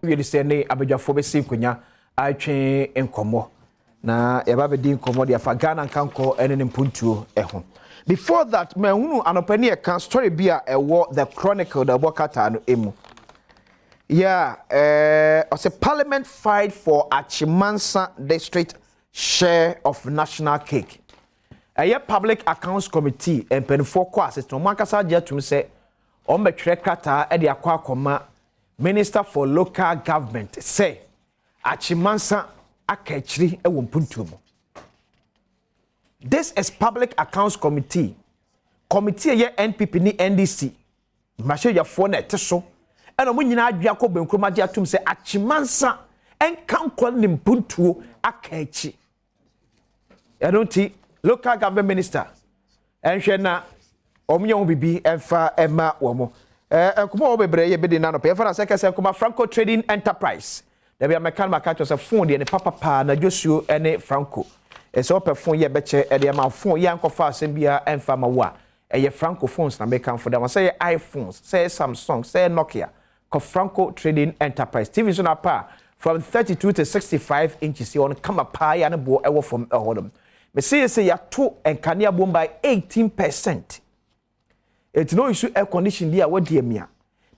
we say ne abadwafo besi nkonya atwe enkomo na yaba bedi enkomo de afa Ghana kanko ene ne mpuntuo eho. Before that, me hunu anopani e kan story bia e wo the chronicle da bokata no emu. Yeah, as a parliament fight for Achimansa district share of national cake. A public accounts committee and penfo kwa system makasa jetum say on betwe krata e de akwa akoma minister for local government say Achimansa akachiri e wo mpuntuo mu. This is public accounts committee ye NPP ni NDC mashe ya phone eteso ena mo nyina adua ko benkroma je atum se Achimansa enkanko ni mpuntuo akachi enonti local government minister enhwe na omnye ho bibi emfa ema wo mo enkomo wo bebre ye bedi na no pe fa na sekese enkomo Franco Trading Enterprise da bia mekan makacho se phone de ne papa na Josuo ene Franco so perform ye beche e de ma phone ye ankofa asem bia emfa ma wa ye Franco phones na mekan for them say iPhones say Samsung say Nokia ko Franco Trading Enterprise TV so na pa from 32 to 65 inches on kama pa ya ne bo ewo from ehodom me say ya to enkania bom by 18%. It no issue air condition dia wodi emia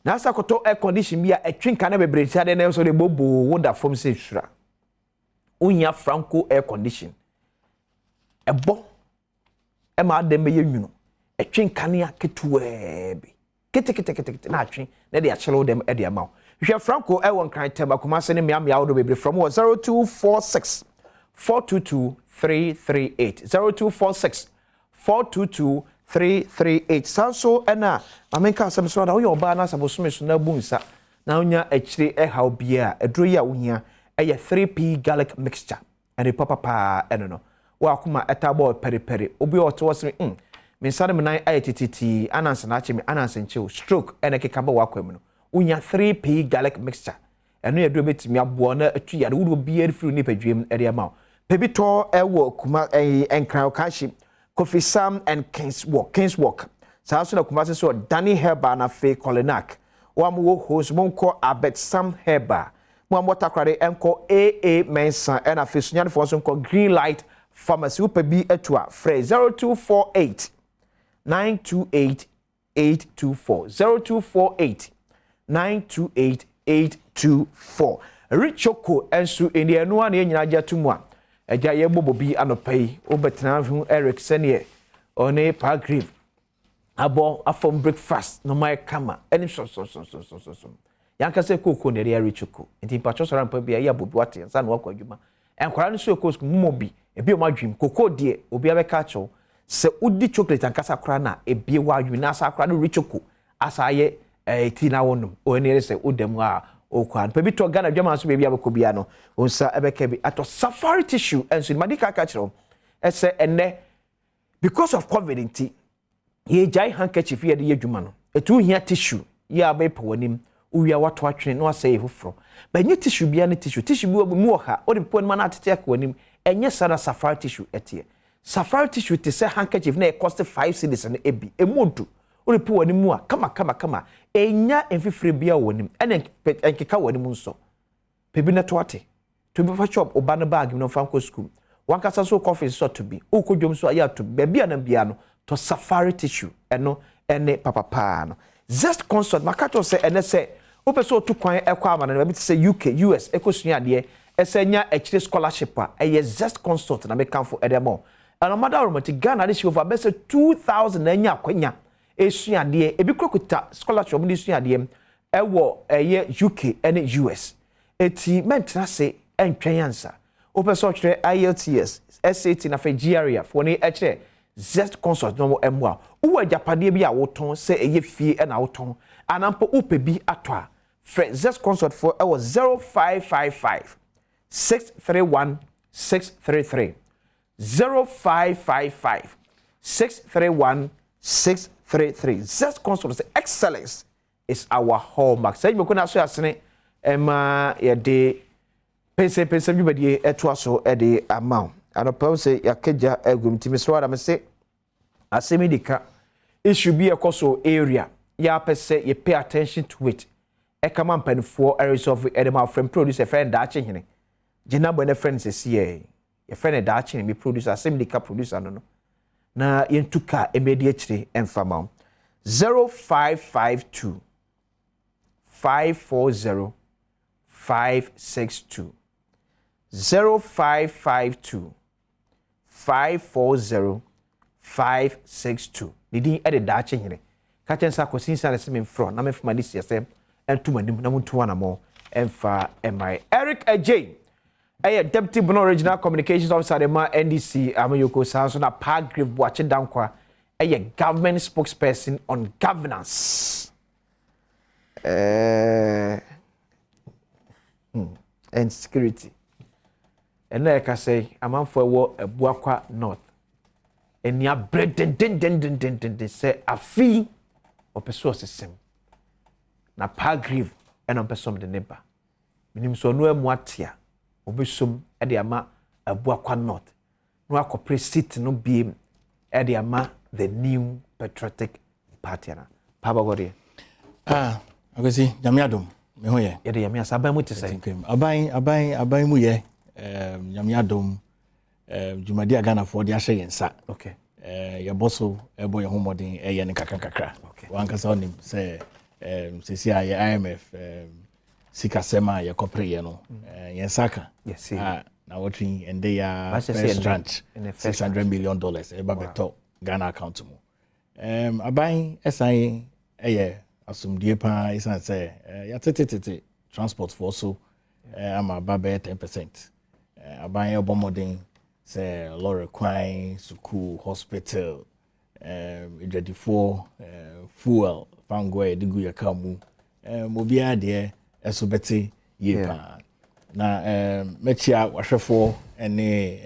na asa koto air condition bia etwenka na bebre tia de na so de bobo woda from say sura unya Franco air condition ebo e ma dem be yenu etwenka ne aketuwe kete na atwen na de achelo dem e de amaw hwe Franco e won kan tema kuma se ne mia wodo bebre from 0246 422 338 0246 422 338 sanso ena amenka asem so da wo yoba na sabosome so na bunsa na onya akire e haw bia eduro ya wohia e ye 3p garlic mixture and papa eno no wa akuma etabo periperi obi oto wose me sane me nan ayetititi ananse na achemi ananse nchew stroke ene kekaba wa kwam no wonya 3p garlic mixture eno ye do betimi abo na atu ya wo bi erifiri ni padwem ere ma pebito ewo kuma enkran kashi Kofi Sam and Kings Walk. Sa na kuma so Danny Herba na Fe Colinac. Wa mo host mo ko Abet Sam Herba. Mo motakrade enko AA Mensa and a Fesunyane for so Green Light Pharmacy upebi etua free 0248 928 824 0248 928 824. Richoko ensu eni enu an nyina jatumu a eja ye bobobi anopai obetena hu Eric Senior one Parkgrave abo afom breakfast no my kama eni so yanka se koko ne ria Richoko enti pacho sora mpa bia ya bobi wate nsa na wakwa adwuma enkwara no so ekos mumobi ebi o madwim koko de obi abeka acho se udi chocolate ankasa kora na ebi wa adwumi na asa kora no Richoko asa ye ti na wonum o ne se odem a okwan pebi to Ghana dwama so bebi abekobia no onsa ebeka bi ato safari tissue enso madika ka kire ese enne because of covid nti ye jai handkerchief ye de yedwuma no etu hia tissue ye abepa wanim uwia wato atwene no asa ye hofro ba nye tissue bia ne tissue bi mu oha o de po ma na atete ak wanim enye sana safari tissue etie safari tissue te se handkerchief na e cost 5 cedis na ebi emontu o de po wanim a kama enya enfifire bia wonim ene enkeka wonim nso pebi na to ate to be for shop oba na bag no fanko school wankasa so coffee so to be ukodwom so aya to bia na bia no to safari tissue eno ene papa no zest consult makato se ene se opeso to kwan ekwa amana na bi se UK US ekosua de esenya ekire scholarship a eye zest consult na mekanfo edemo and mother romantic Ghana this over best 2000 enya akwanya esuade ebi krokuta scholarship ni esuade ewo eye UK and US eti mentra se entwen ansa opeso kire IELTS SAT na fe GRE for ni ekire zest consult no emwa uwa japade bi a woton se eye fie na woton anampo upebi atwa fre zest consult for ewo 0555 631 633 0555 631 633 zest consult excellence is our hallmark say me kuna so asene ye de pensem bibadie eto so e de amount anopa say yakeja egum timisro adam say asemidika it should be a coso area ya pese you pay attention to it come up and for areas of Adom friend producer friend Dachi hine. Jina bo ne friend se sie. Your friend Dachi me producer same the producer no. Na yentuka immediately enfama 0552 540 562 0552 540 562 Nidi ede dache hire kachen sa kosin sa lesem front na me fuma dis yesem entumanim na muntu wana mo emfa mi Eric Ajay Deputy Bono Regional Communications Officer de ma NDC amayoko sanso na Parkgrave Boache Dankwa government spokesperson on governance and security. And like I say, I'm on for a Buakwa North. And ya bread den say a fee or person system. Na Parkgrave and on person the neighbor. Minim so no mwatia. Obesum e de ama a Buakwa North. No akopre seat no be e de ama the new patriotic party na. Papa Gori. Agasi nyame adom me ho ye. Ye de nyame asaban mu tese. Aban mu ye. Nyame adom Jumadi Ghana for the ahye yensa. Okay. Your bosso ebo ye homodin ye ne kakakakra. Okay. Wan kasa onim say sisi aye IMF sikasema ye kopre ye no. Yensaka. Yes. Na watching and they are first tranche $600 million eba beto Ghana account mu. Aban SI asumdie pa isan say ya tete transport for so am about 10%. Aban obomodin say lorry kwine school hospital for fuel fangwe digu yakamu mobia de esobeti ye pa na mechia wahwefo ene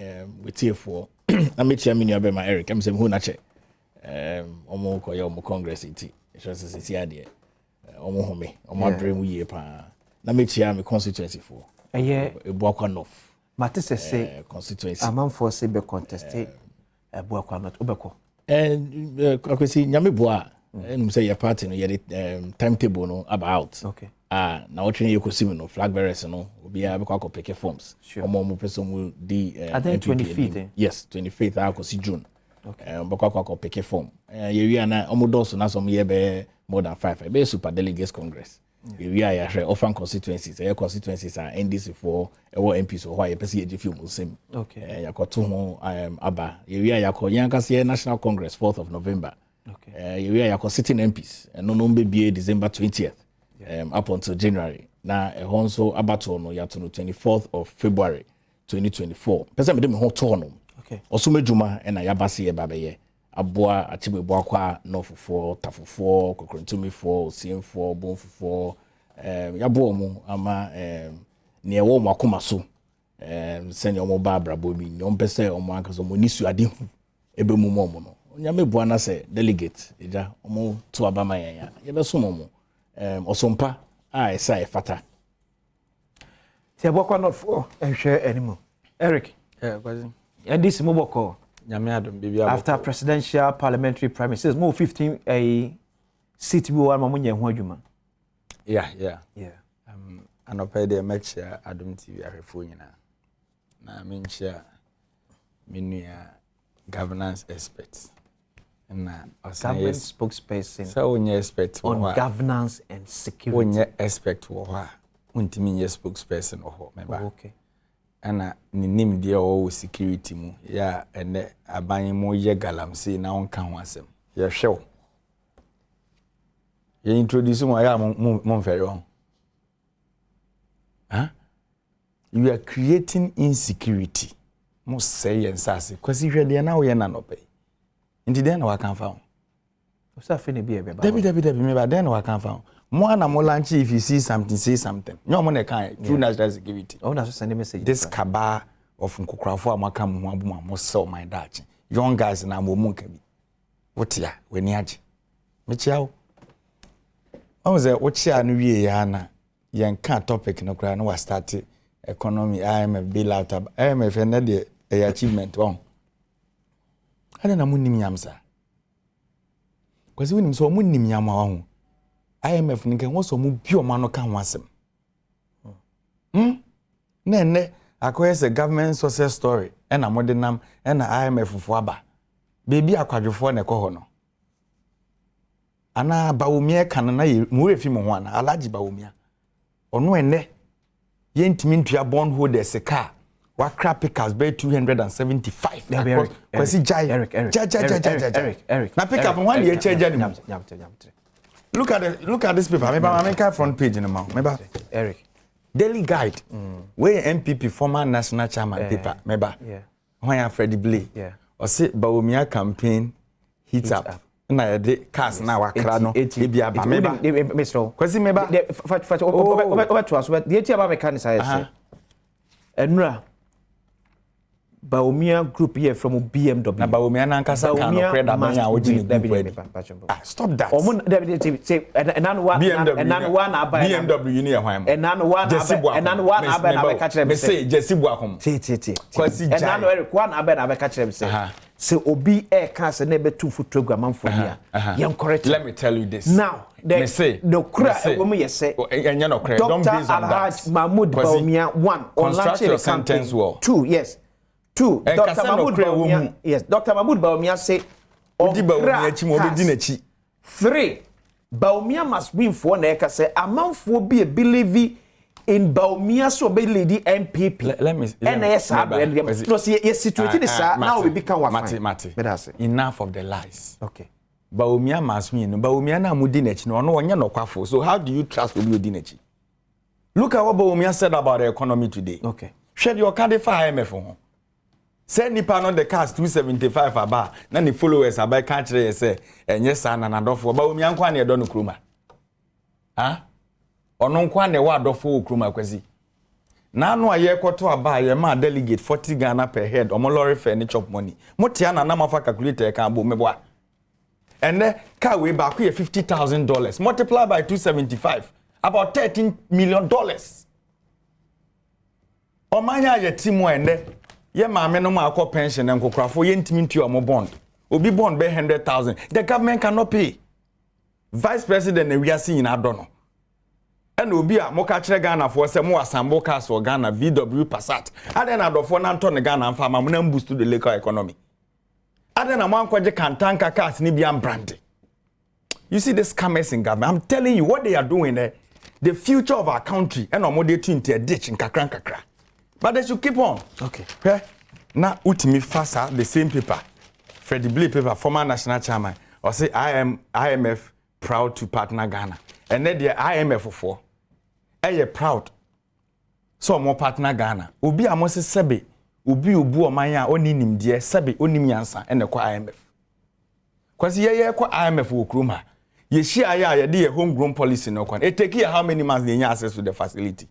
wetiefo na mechia menu abema Eric am say hu na che omo koye omo congress iti just as isi ade omo home omo adre mu ye pa na mechia me constituency for Buakwa North mate se constituency amanfo se be contest Buakwa North obeko akwesi nyame boa enum say your party no ye timetable no about okay na what train you no flag bearers no obi a be kwa pick forms omo person mu di I think 25th yes 25th akosi June okay kwa pick form ye wi na omo dos na some ye be more than 5 be super delegates congress ye wi ya hwe often constituencies constituencies are NDC for MPs so why ye person ye gifu mu same okay yakoto ho aba ye wi ya yankase national congress 4th of November okay ye wi ya sitting MPs no be December 20th up until January. Now, also abato no yato no 24th of February 2024. Pesa me dem ho to no. Okay. Osumedwuma e na yabase ye babeye. Aboa achebe boakwa no fofo, tafofo, kokrontumifo, osiemfo, bonfofo. Yabo mu ama ne ewo mu akoma so. Sene omo ba brabo bi. Nyom pese omo ankaso mo nisu ade hu. Ebe mu mo no. Nyame boa na se delegate eja omo to abama yen. Yebe so mo. Osompa esa fata ti Buakwa North for ehwe animo Eric kwazi and this moboko nyame adom bibia after presidential parliamentary primaries mo 15 a seat bi wa ma munye ho adwuma yeah anopa de matcha adom TV ahwefo nyina na menchia menua governance experts na government spokesperson so onye expert on governance and security onye expert wo ha untimi nye spokesperson ho meba okay ana ninim de o security mu ya ene aban mu ye galamsey na onka ho asem ye hwew ye introduce mo ya mo fere ho you are creating insecurity mo say yen sase kwasi hwede na wo ye na no pay Inti den wa kan fa ho. So afeni bi ebe ba. Debi me ba den wa kan fa ho. Mo ana mo lunch if you see something say something. Nyo mo na kan through national security. Oh na so send a message. This cabal of nkokrafo amaka mo ho aboma mo sell my dachi. Young guys na mo munka bi. Wotia we ni age. Me chiawo. O ze wo chia no wie ya na yen kan topic no kra no wa start economy IMF bailout IMF na de achievement on. Ana na munnim nyamsa. Kwasi wunim so munnim nyama ho. IMF nka ho so mu bi o ma no ka ho asem ne akoye se government success story na modernam na IMF fo aba baby akwadwofo na ekoho no ana bawumia kan na mu refi mo ho ana alaji bawumia ono ene yentimi ntua bond holders ka wa crap pickers by 275 kwasi jai Eric na pick up one year change any look at this paper meba make front page in the meba Eric daily guide where MPP former national chairman paper meba when Freddie Blay or say bawumia campaign heat up na de cars na wakra no e bia ba meba kwasi meba over to us the eti aba mechanics say enura Baumia group here from BMW na Baumia na nkasa kan no credit man ya ogini group stop that say enanu wa na aba BMW ni e hwan mo enanu wa na aba na aba ka kire me say Jesse Buakom ti kwasi jai enanu Eric wa na aba ka kire me say obi e ka se na be two foot program am for here yan correct let me tell you this now the cra woman yes say enya no credit don't base on that Mahmoud Baumia 1 on launch the sentence well 2 yes 2 Dr. Mahmoud Baumia yes Dr. Mahmoud Baumia say odi Baumia chi mo be di na chi 3 Baumia must win for na ka say amanfo be believe in Baumia so be lady MPP let me yes no see yes situation is now we become what Mate enough of the lies okay Baumia must win Baumia na mudi na chi no no onye no kwafo so how do you trust obi odi na chi look at what Baumia said about the economy today okay share your card for IMF ho send nipa no the cast 275 aba na ni followers aba ka kire say enye sa na nadofo Baumia nkwa na edo no kroma ono nkwa na wa adofo okroma kwasi na anu aye kwoto aba ye ma delegate 40 Ghana per head omo lorry fare ni chop money motia na mafa calculator ka abo meboa ene car we back here $50,000 multiply by 275 about $13 million omanya ye timu ene ye maame no ma akọ pension nkokrafo ye ntimi ntua mo bond obi bond be 100,000 the government cannot pay vice president na wiase nyina do no and obi a mo ka kire Ghana fo se mo asambo cars for Ghana VW Passat ade na adofo na nto ne Ghana mfa ma mo na boost the local economy ade na mo ankoje kantanka cars ni bia brand you see the scammers in government I'm telling you what they are doing there the future of our country and omo dey to into a ditch nkakra but they should keep on. Okay. Now, ultimately, fasa the same paper, Freddie Blay paper, former national chairman, or say IMF proud to partner Ghana, and then the IMF for, proud. So more partner Ghana. Ubi amose sebe, ubi ubu omanya oni nimdie sebe oni miansa ene kwa IMF. Kwasi ye kwa IMF ukruma. Ye share ye de homegrown policy no kwan. It take you how many months they access to the facility.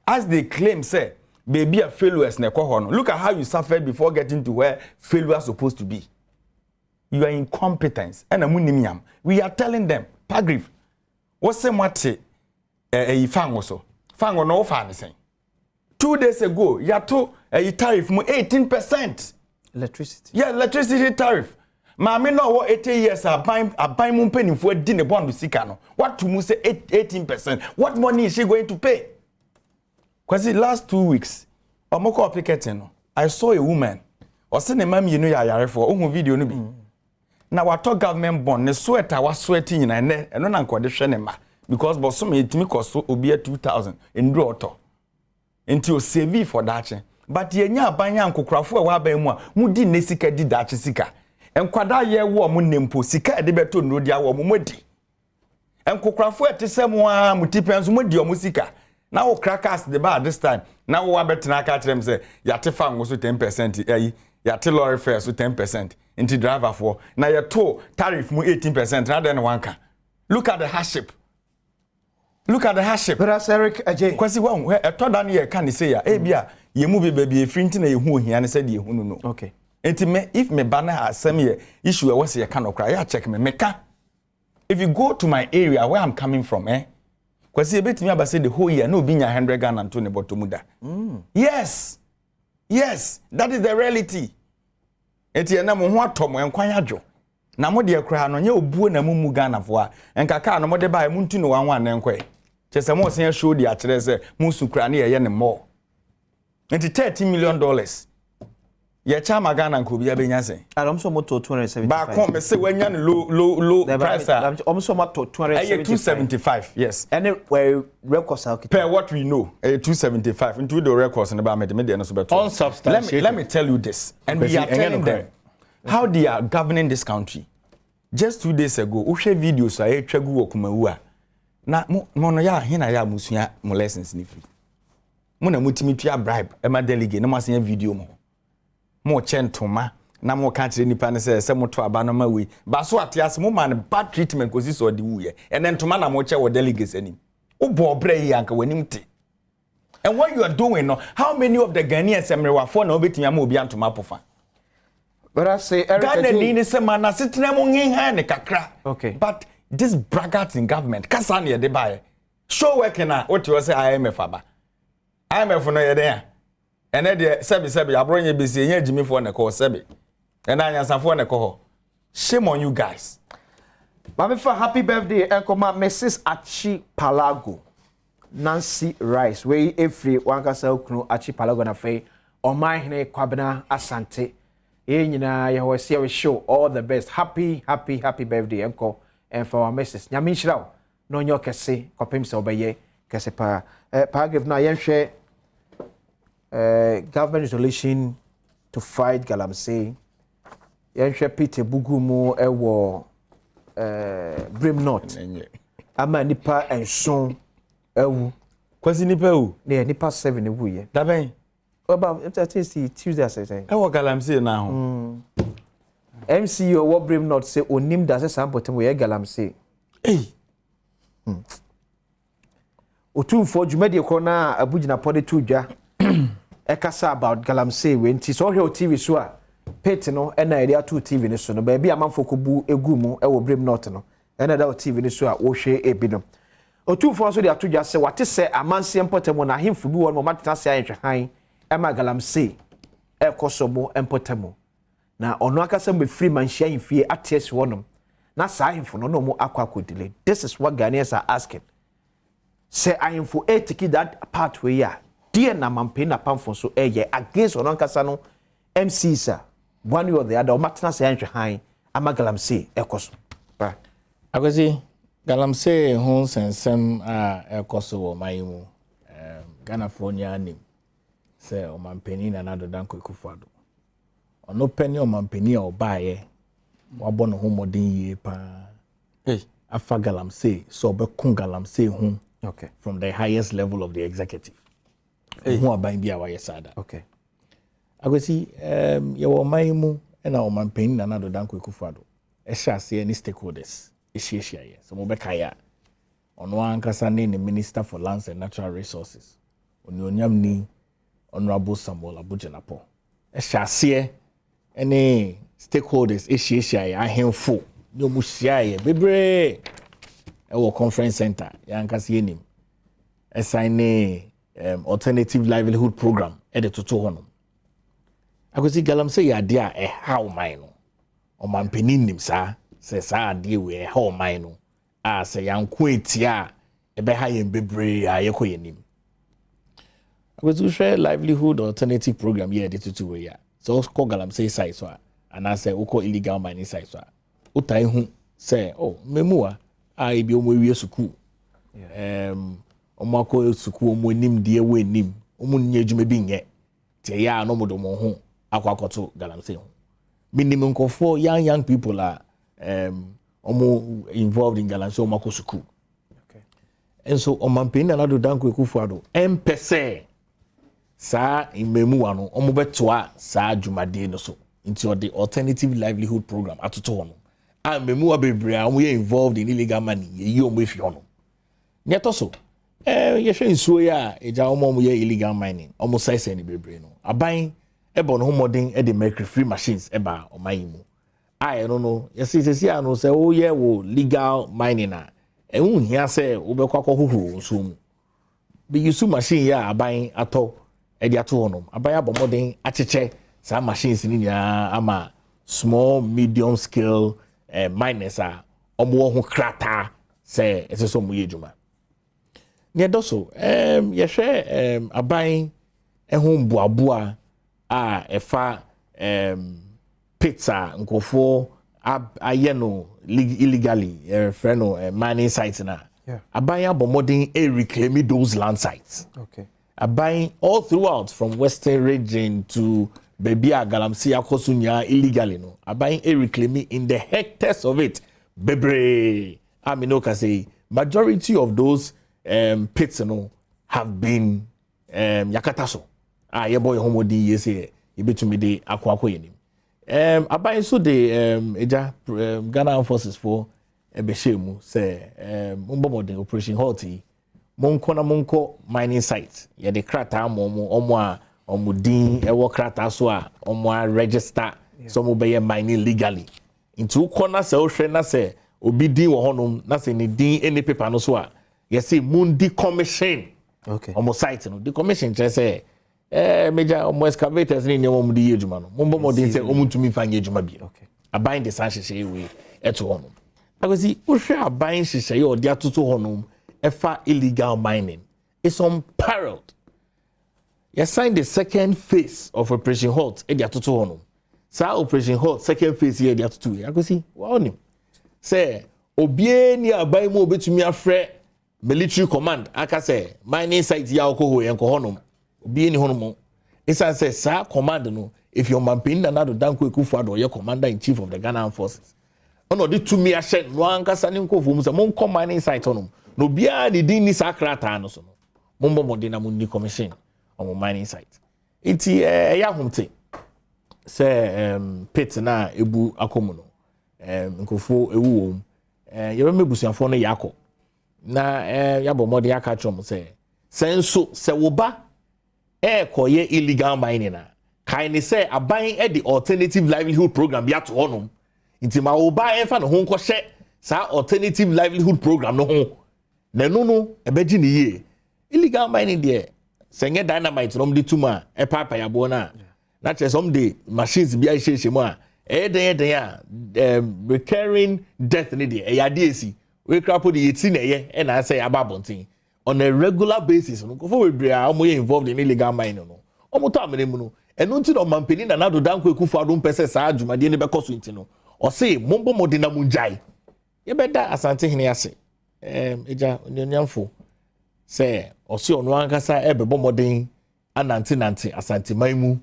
As they claim say baby a failures na ekoho no look at how you suffered before getting to where failure is supposed to be. You are incompetent and amunimiam. We are telling them pagrif what's the matter fango so fango no fan saying 2 days ago yato a tariff mo 18% electricity electricity tariff maame no wo 80 years aban mu mpanimfo adi ne bond sika no what to mu say 18% what money is she going to pay? Because last 2 weeks, omoko picketing I saw a woman. Or send a mami you know ya for own video no be. Now what talk government bond ne sweater was sweating in and no nan condition ma because but some it me cost obi 2,000 in draw to. Until save for that. But ye nya abanya nkokrafo e wa ban mu a mudi ne sika di dachi sika. Enkwada ye wo mu nempo sika e de beto no dia wo mu modi. Nkokrafo e tesem a mutipenso modi o mu sika. Now crackers the bar this time. Now we bet na catch them say yate fan so 10%, yate lorry fare so 10%. Into driver for now your toll tariff mu 18% rather than one can. Look at the hardship. Look at the hardship. But Eric Ajay. Kwasi one where a third year can say ya bia ye move baby frinting a hu here and said ye hu no. Okay. Enti me if me banner has some year issue was ye cannot cry. I check me meka. If you go to my area where I'm coming from, Kwasi ebetimi aba say the whole year no binya 100 Ghana to ne botomuda. Yes, that is the reality. Enti na mo ho atom enkwan adwo. na mo de kra no nya obuo na mumu Ghana fo a enkaka no mo de ba mu ntu no wanwan na nkwe chese mo sen show di a kire se mu su kra na ye ne mo nti $30 million ye chama Ghana nko bia benya sen Adom so moto 275 ba kon me se wanya no low price a so moto 275 yes and where records are per what we know 275 into the records and about me no so better unsubstantiated. let me tell you this and we are telling them how they are governing this country. Just 2 days ago we share videos I twagu okumawu a na mo no ya hina ya musua mo lessons ni free mo na mutimi tua bribe e ma delegate na mo asen video mo chentoma na mo ka kire nipa ne se mo to aba no ma we ba so atias mo man bad treatment kosi so de wuye and then toma na mo che wo delegates anim ubo obre yi anka wanim te. And what you are doing now, how many of the Ghanaians emrewa for na obetimi am obi antoma pofa. But I say Ghana ni se man na sitna mo ngen ne kakra. Okay. But this braggarts in government kasa na de bae. Show work na what you say IMF aba. IMF no ye den. Ene de sebi abronye besi enye jimi for na ko sebi. Ena anyansafo na ko ho. Shame on you guys. Mami for happy birthday enkoma Mrs. Achi Palago. Nancy Rice we every wankasa okunu Achi Palago na fe oman hene Kwabena Asante. Ye nyina ye we see we show all the best. Happy birthday enko and for our Mrs. Nyame nhyira no nyo kese kopem se obeye kese pa paragraph na yen hwe government resolution to fight galamsey yen hwe Peter Bugumu ewo Brim North ama nipa enson ewu Kwasi nipa wu ne nipa 7 ewu ye da ben about Tuesday say ewo galamsey na ho MCO wo Brim North say onim da say sampotem we galamsey otumfo dwumade ko na abugina pode tudwa ekasa about galamsey we nti so hwe TV so a pet no na area 2 TV ne so no ba bia manfo ko bu egu mu wo Brim North no na da TV ne so a wo hwe ebi no otumfo so de atudwa se wate se amanse empotem na hemfu bi won mo matena se ahwe han ema galamsey ekosomo empotemo na ono akasa me free man share infie ates wonom na sa ahemfu no mo akwa delay. This is what Ghanaians are asking. Say ahemfu take that part where ya dear na mampe na pamfo so against ono akasa no MC sir one way or the other o matena se ahwe han ama galamsey ekoso right Akwasi galamsey ho sensem a ekoso wo mayimu Ghana fronya anim se o mampeni na nado danko ekufado ono peni o mampeni a obaye wabo no ho modern yie pa afa galamsey so obekun galamsey ho okay from the highest level of the executive ho aban bia wa yesada okay Akwasi ye wo mayimu na o mampeni na nado danko ekufado ehya any stakeholders ehia ye so mo bekaya ono ankasa ne minister for lands and natural resources oni onyamni honorable Samuel Abujenapo ehia any stakeholders ehia ye ahemfo ne omu hia ye bebre ewo conference center ya ankasa yenim assign alternative livelihood program de toto hono Akwasi galamsey ya de a how mine no o mampenin nim sa se sa de we how mine no a se yanko etia e be ha yen bebre a ye koyenim Akwasi share livelihood alternative program ye de toto we ya so call galamsey side so ana se uko illegal mining side so utai hu se memua a e bi o mo wie suku omo akọ suku o mo nim de we nim o mo nya adwuma bi nye tie ya no mo do mo ho akwakoto galamsey ho minimum nkofo young people are omo involved in galamsey omo akọ suku okay and so omampeni na do danko ekufuado empese sa imemu ano omo betoa sa adwumade no so into the alternative livelihood program atoto hono a memu abebre a omo ye involved in illegal money ye omo efi hono nyeto so ye hwe nsuo ya eja omo ye illegal mining omo size ni bebre no aban ebo no modern e de mercury free machines eba omayimu I don't know yesi ano se o ye wo legal mining na ehun hia se wo be kwakọ hohoro nsuo mu be use machine ya aban ato e de ato hono aban abomodern acheche sa machines ni nya ama small medium scale miners a omo ho krata say eseso mo ye djuma ne doso yehwe aban ho mboaboa a efa pizza nkofo aye no illegally friend mining sites na aban abomodin reclaim those land sites. Okay. Aban all throughout from western region to baby Galamsey akosunya illegally no. Aban reclaim in the hectares of it. Bebre aminoka say majority of those pits no have been yakataso. Yeboy homodi yese yebetumi de akwako yenim. Aban so the Ghana forces for ebeshemu say mbomodin operation halti monko mining site ye de krata omo a omudin ewo krata so a omo a register so mo be mining legally into corner say ohwe na say obi din wo honom na say ni din any paper no so a ye say mundi commission omo site no the commission say major omo excavators ni nyom mo di yedwuma no mbomodin say omutumi fa nyedwuma bi aban de san hyehyɛ we eto honom agosi ohwe aban hyehyɛ ye odi atoto honom efa illegal mining is unparalleled. You signed the second phase of Operation Halt e dia atoto honom sa Operation Halt second phase here dia atoto agosi wa onim say obie ni aban mu obetumi afrɛ military command aka say mining site ya okoho yenko honom obie ni honom isa say sa command no if your mampin na do danko Ekufuado ye commander in chief of the Ghana forces ono de tumi ahye no ankasa ni nkofo mu say mon mining site honom no bia ni din ni sakrata no so no mombo mode na munni commission on mining site iti ya homte say pit na ebu akomu no nkofo ewu wom ye be busuafo no yakọ na ya bo mode aka trom say senso se wo ba koye illegal mining na kai ni say aban the alternative livelihood program ya to honom nti ma wo ba enfa no ho nkɔhye sa alternative livelihood program no ho na no ebeji ni ye illegal mining there senye dynamite no mde tuma papa ya bo na na che some day machines bia hyehyɛ mu a den a recurring death ni there ya de esi we crapo de yeti na ye na say ababontin on a regular basis no go for we are involved in illegal mining no omo to amene mu no enu nti no mampeni na do danko Ekufuado mpese sa adwumade ne bekoso nti no o say mombo modina munjai ye beda asante hene ase eja onyamfo say osi ono ankasa ebebo modin anante asante maimu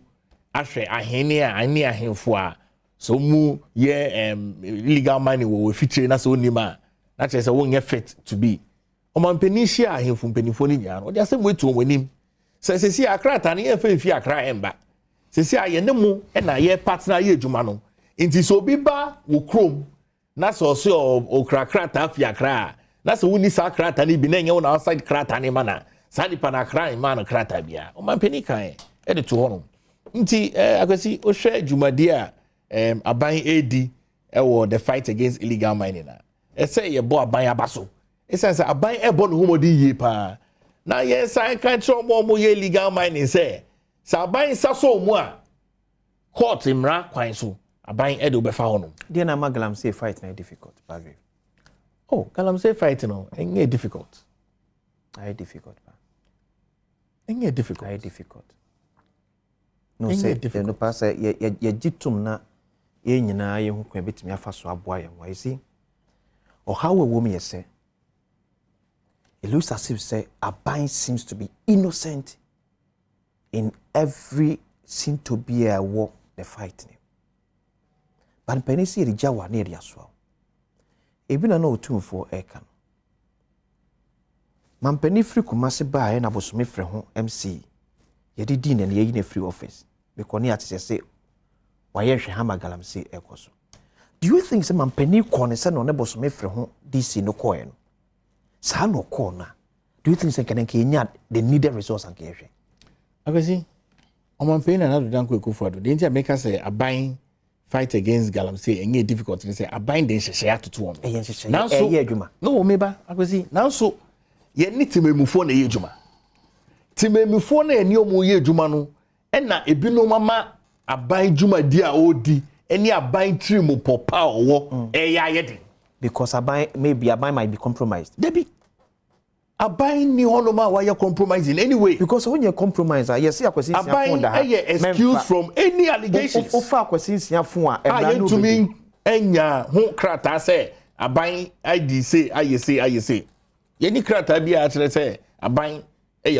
ahwe ahene a ani ahemfo a so mu ye illegal mining wo feature na so onima na che say won fit to be omampeni hia ahemfo mpenifo ni nya no de asem wetu omonim say sesi akrata na ye fa fi akra emba sesi aye ne mu na ye partner ye adwuma no nti so bi ba wo krom na so okrakrata fi akra na so woni sa krata ni bi na enye wona outside krata ni mana sa di pa na kra man krata bia o man peni kan e de to hono nti akwasi o hwe adwumade a aban edi e wo the fight against illegal mining na e say ye bo aban abaso e say aban e bo no homodi yie pa na ye san kan tro mo ye illegal mining say sa aban sa so mu a court imra kwan so aban e de obefa hono dia na Galamsey fight na difficult Badwam. Oh, Galamsey fight no, ain't difficult. Very difficult, man. Ain't difficult. Very difficult. No say, no pass ye jitum na ye nyina ye hu kwa betimi afa so aboa ye. Why see? Or how a woman you say? It looks as if say Aban seems to be innocent in every seem to be a war the fight. But penisi the jawa near the aswell. Ebi na no tumfo eka no mampani free Kumasi ba na bosome frɛ ho MC ye didi na ye na free office because ne ate say waye hwe hama Galamsey ekoso. Do you think say mampani ko ne say no ne bosome frɛ ho DC no ko no sa no ko na do you think say can nya the needed resource and ke hwe akwasi o mampani na do danko Ekufuado de ntia make say aban fight against Galamsey enye difficult ni say aban den hyehyɛ atoto on na so ye adwuma no meba akwasi na so ye ni timemufo na ye adwuma timemufo na eni omo ye adwuma no na ebinom ama aban dwuma di a odi any aban trim popa or yedin. Because maybe aban might be compromised. Debbie. Aban ni honoma why you're compromising anyway. Because when you're compromised, yes, you question excuse from any allegations. To me, enya who krata say aban ID say I say. Any krata be actually say aban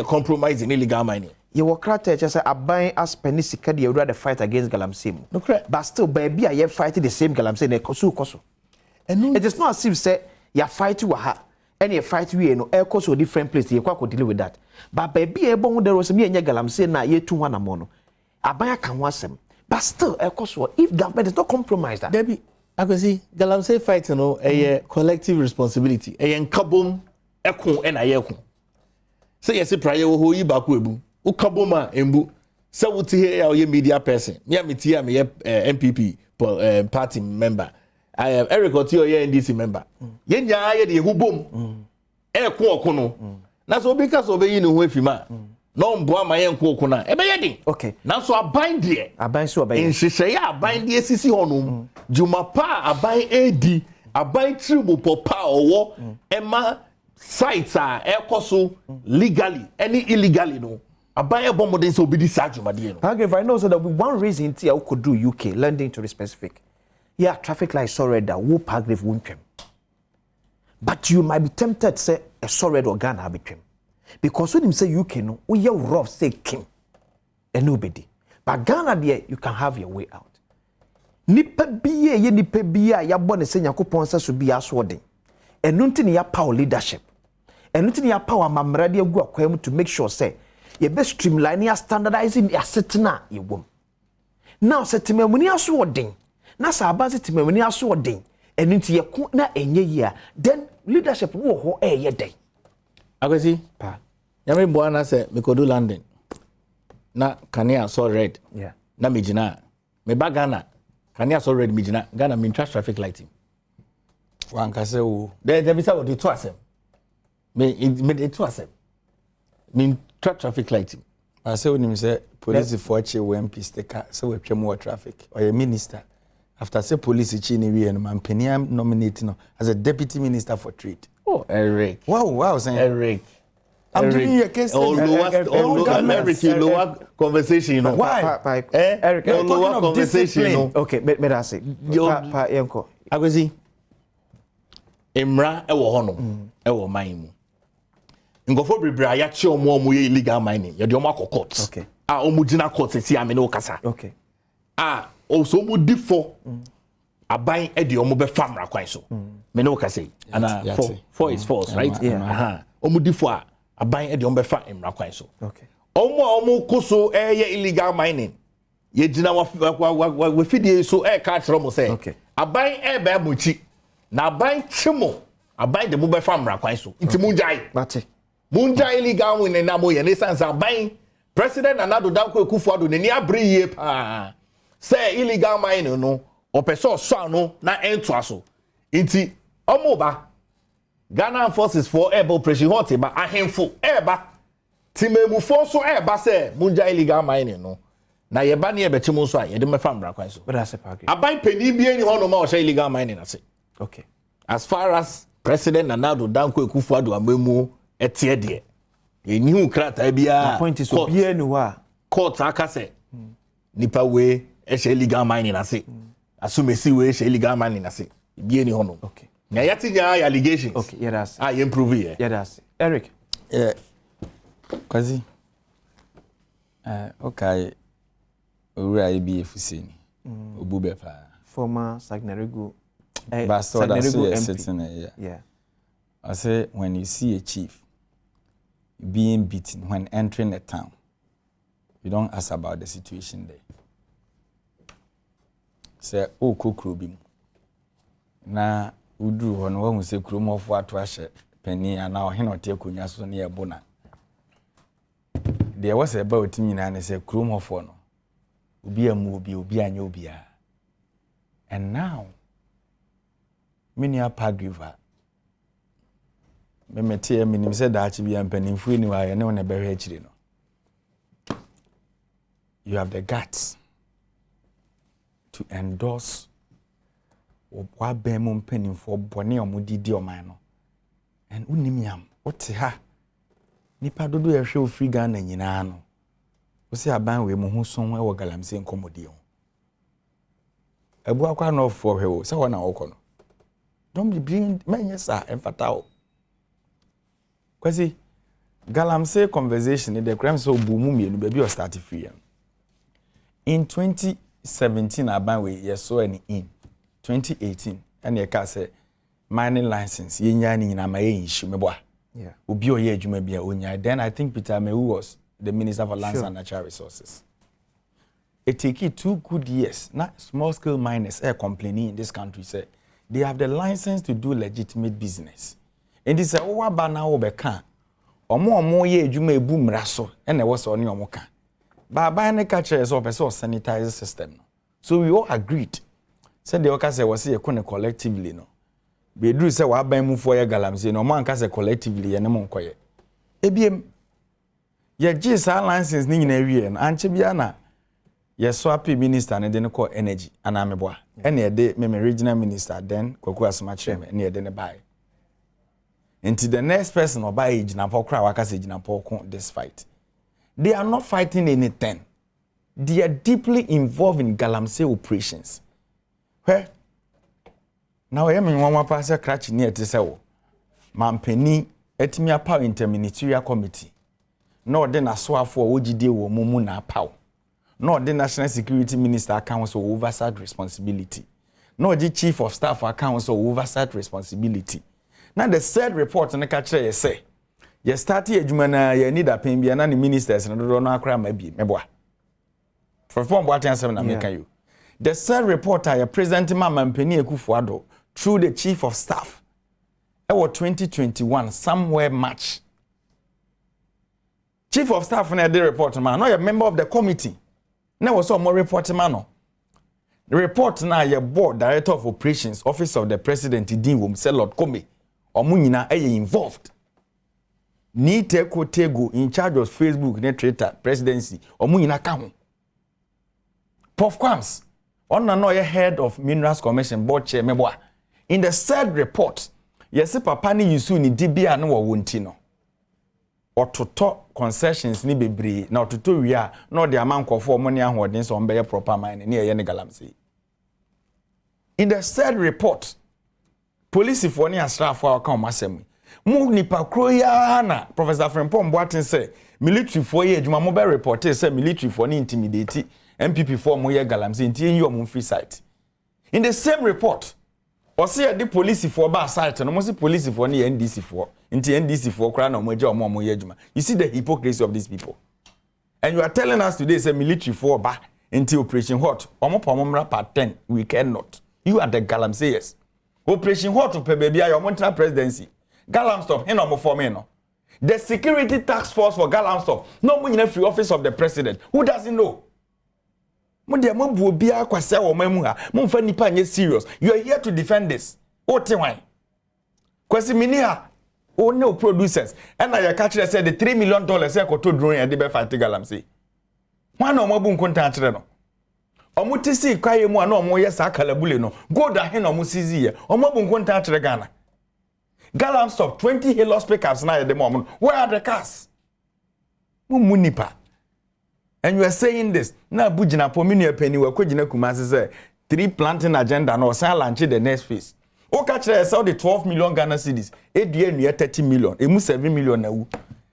compromising illegal mining. You were krata just say aban as penny sika you rather fight against galamsey. No correct. But still, baby, I have fighting the same galamsey. Koso. And it is not as if say you fight to a any fight we no air course or different place you can deal with that. But baby, there was me and galamsey na ye 2-1 amono. Abaya can wasem. But still, air course if government is not compromised that. Debbie, I can see galamsey fight a collective responsibility. A kabom ekun and ayekun. Say yes, prior who you back webu. Ukaboma embu. So what here your media person. Me MPP party member. I am Eric Otio NDC member. Yenya ye de hubom. Ekun okono. Na so because obey no wefima. No mboa ma yenko okona. Ebe yedin. Okay. Na so aban de. Aban so aban. Nhihye ya aban de sisi honum. Juma pa aban edi. Aban tribu popa owo. Ema sites are ekoso legally any illegally no. Abaye bomodin so be this adwumade no. Okay, if I know so that one reason tia we could do UK lending to the specific. Yeah, traffic light so red that wo paragraph won't come. But you might be tempted to say a so red or Ghana have become. Because when him say UK no, we your rough say king and nobody. But Ghana there you can have your way out. Nipa biye ye nipa biya ya born say Yakopon say so be aswording. And nothing ya power leadership. And nothing ya power mamradi gu akwam to make sure say ye be streamline ya standardizing ya setna ye wom. Now setime muni aswording. Na sa aba setime muni aswording. And nti ye ku na enye ye then leadership wo ho ye den. Akwesi pa. Yame boa na say me kodu London. Na kania so red. Yeah. Na mejina. Me ba Ghana. Kania so red mejina. Ghana me traffic lighting. One can say, oh, there be some of the two asem. Me two asem. Me traffic lighting. I say when you say police for MP sticker, so we more traffic. Or a minister, after say police chini we and man Peniam nominating as a deputy minister for trade. Oh, Eric. Wow, saying Eric. I'm doing your case. Lower conversation, you know. Why? Eric, lower conversation, you know. Okay, me I say. Pa yenko. Akwesi. Emra ewo hono ewo man mu ngofo bebre aya che omo ye illegal mining ye de omo court okay omo gina court si ame no kasa okay also omo difo aban e de omo be famra kwan so me no kasa ana for is false right omo difo aban e de omo be fa emra kwan so okay omo koso ye illegal mining ye gina wa fidie so ka kire mo say aban e ba mochi na aban chimo aban de mo be fa mra kwan so nti munjai mate munjai illegal win na mo ye ne sense aban president Adom Danko Ekufuado ne ni abre yie pa say illegal mining no opeso so no na ento aso nti omo ba Ghana forces for air operation hot ba ahemfo eba timemu force so eba say munjai illegal mining no na ye ba ne ye bechimo so a ye de me fa mra kwan so aban pani bi eni hono ma o say illegal mining ase. Okay. As far as President Adom Danko Ekufuado amemu etie de. Eni krata bia. The point is so bia ni wa. Court akase. Nipa we e she illegal mining ase. Asumesi we she illegal mining ase. Bia ni hono. Okay. Na yati nya allegations. Okay, yeah that's. You improve here. Yeah that's. Eric. Yeah. Kwazi. Okay. Ura IBFC ni. Obube pa. Former Sagnaregu But so that's sitting yeah. I say when you see a chief being beaten when entering a town, you don't ask about the situation there. Say, oh, Kukrubim. Na Udru, when one say Krum of what was penny and now he not take Kunyaso near Bona. There was about me and I say Krum of one. Ubi a movie, ubi a nubia. And now, many a pagriva. Me metie minim se da achi bia mpanimfu ni wa ye ne wona bewe achire no. You have the guts to endorse Badwam Mpensenpensemu bone omudidi oman no and unimiam wote ha nipa dodo ye hwe ofri Ghana nyina no wo se aban we mo ho son e wo galamsey nkomodi ho abu akwa no for hwe wo se wona woko no don't be bring menye sa emfatao kwasi galamsey conversation the crime so bumu mienu be o start free in 2017 aban we ye so any in 2018 and ye ka say mining license ye nya ni nyina ma ye issue mebo yeah obi o ye adwuma bia onya then I think Peter Mewu was the Minister for Lands and Natural Resources. It take 2 good years. Not small scale miners are complaining in this country say they have the license to do legitimate business. And this owa ba na wo be kan. Omo ye adwuma ebu mraso and e wo so ne omo kan. Ba ba ne ka kire so person sanitize system no. So we all agreed. Said the oka say we say e collectively no. Be do say wa ban mu for ye galamsey no man ka say collectively ye ne mo nkoye. Ebiem ye gisa license ni nyina wie no anche bia na ye swap minister ne de ne call energy ana meboa ene ye de me regional minister then kwaku asoma kire me ne ye de ne bai until the next person obai ginampo kra waka say ginampo kon this fight. They are not fighting anything. They are deeply involved in galamsey operations. Where now ye me nwa pass crash ni etise wo mampani etimi apa interministerial committee no the nasoafo ogide wo mumu na paw no the national security minister account so oversight responsibility no the chief of staff account so oversight responsibility. Now the third report na ka kire ye say ye start adwuma na ye need apen bia na the ministers no do no akra ma bi meboa for what answer na make you the third report I present Mampani Ekufuado through the chief of staff ewo 2021 somewhere March. Chief of staff na the report man no a member of the committee na was some more report man no the report na your board director of operations office of the president din wom say Lord Kome omunyina involved ni tego in charge of Facebook ne Twitter presidency omunyina ka ho Prof Kwams on no head of minerals commission board chair meboa in the third report yes papa ni yusu ni dibia no wo wonti no ototo concessions ni bebre na ototo wia na ode amankofo mo ne ahoden so mbeye proper mine ne ye ne galamsey. In the third report police for ni asrafo aka masem mu nipa kro ya na Professor Frimpong Boatin say military for ye adwuma mo be report say military for ni intimidate MPP for mo ye galamsey ntie yi omon free site. In the same report or say the police for ba site no mo say police for ni NDC for into NDC for kra na omoje omo yejuma. You see the hypocrisy of these people. And you are telling us today say military for ba into Operation Hot. Omo pomomra part 10 we cannot. You are the galamseyers. Operation Hot to baby your Montana presidency. Galam stop hen omo for me no. The security task force for Galam stop. No mo in free office of the president. Who doesn't know? Mo de mo bu obi akwase wo mamu ha. Mo mfa nipa nye serious. You are here to defend this. O te wan. Kwasi mini ha o no producers and na ya catch say the $3 million say ko to drone e de be fight galamsey. Wan na omo bu nkonta kire no. Omo tisi kwaye mu na omo ye sa kalabule no. Go da he na omo sizi ye. Omo bu nkonta kire Ghana. Galam stop 20 Hilux pickups na de mo. Where are the cars? Mo munipa. And you are saying this. Na bujina po minu penny we kwagina Kumasi say 3 planting agenda no say launch the next phase. O catch say the 12 million Ghana cedis. Edue nua 30 million. Emu 7 million na wu.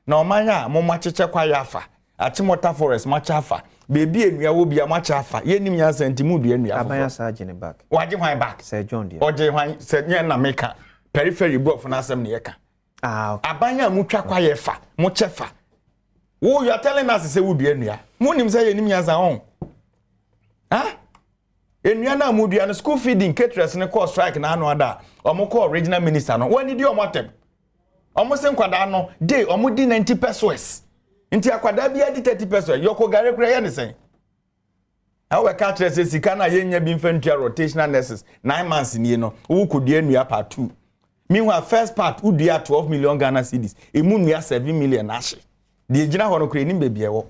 Na omanya mo macheche kwa yafa. Achimota forest machafa. Baby enua wo bia machafa. Ye nim nya sentimu due nua. Abanya sa agene back. Waje hwan back? Sir John dear. Oje hwan se nye na meka. Periphery block na asem ne yeka. Ah, okay. Abanya mu twa kwa yefa. Mo chefa. Wo you are telling us say wo due nua. Mo nim say ye nim nya za on. Ha? Enua na mu dua no school feeding caterers ne call strike na anu ada. Omo call regional minister no. Wani di omo atem. Omo se nkwada no day omo di 90 pesos. Nti akwada bia di 30 pesos. Yoko gare kura ye ne sen. Awe caterers say sika na ye nya bi mfentua rotational nurses 9 months ni no. Wo kodua nua part 2. Meanwhile first part udua 12 million Ghana cedis. Emu nua 7 million ahye. De ejina ho no kura ni bebie wo.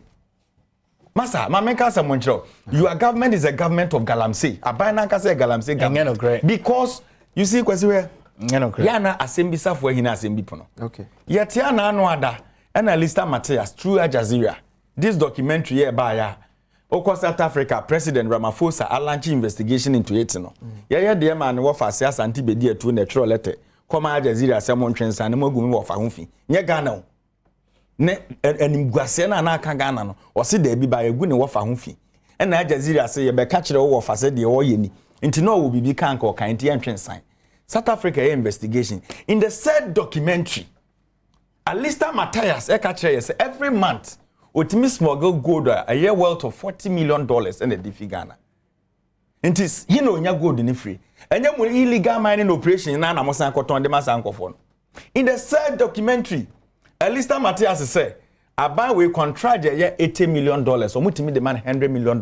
Masa, my make us a Montreal. Your government is a government of Galamsey. Abana can say Galamsey government. Because you see, Kwesiwe, Yana Asembisa for Hina Asembipono. Okay. Yet Yana Noada and Alista Matthias through Al Jazeera. This documentary here by South Africa President Ramaphosa launch investigation into it. No, yeah, dear man, what for says anti-bedia to natural letter. Come Al Jazeera, someone trans and Mogum of Fahufi. Nya Ghana. Ne and Guasiana na Ghana no, or see there be by a good of Fahufi. And Al Jazeera say, be catch the over for said the Oyeni. Into no will be can't or kind entrance sign. South Africa investigation. In the said documentary, Alista Matthias every month. Otimi smuggle gold a year worth of $40 million in the DF Ghana. It is nya gold in free. And then illegal mining operation na mosan koton de masankofo. In the third documentary, Alista Matthias say Aban we contract a year $80 million. Or mutimi demand $100 million.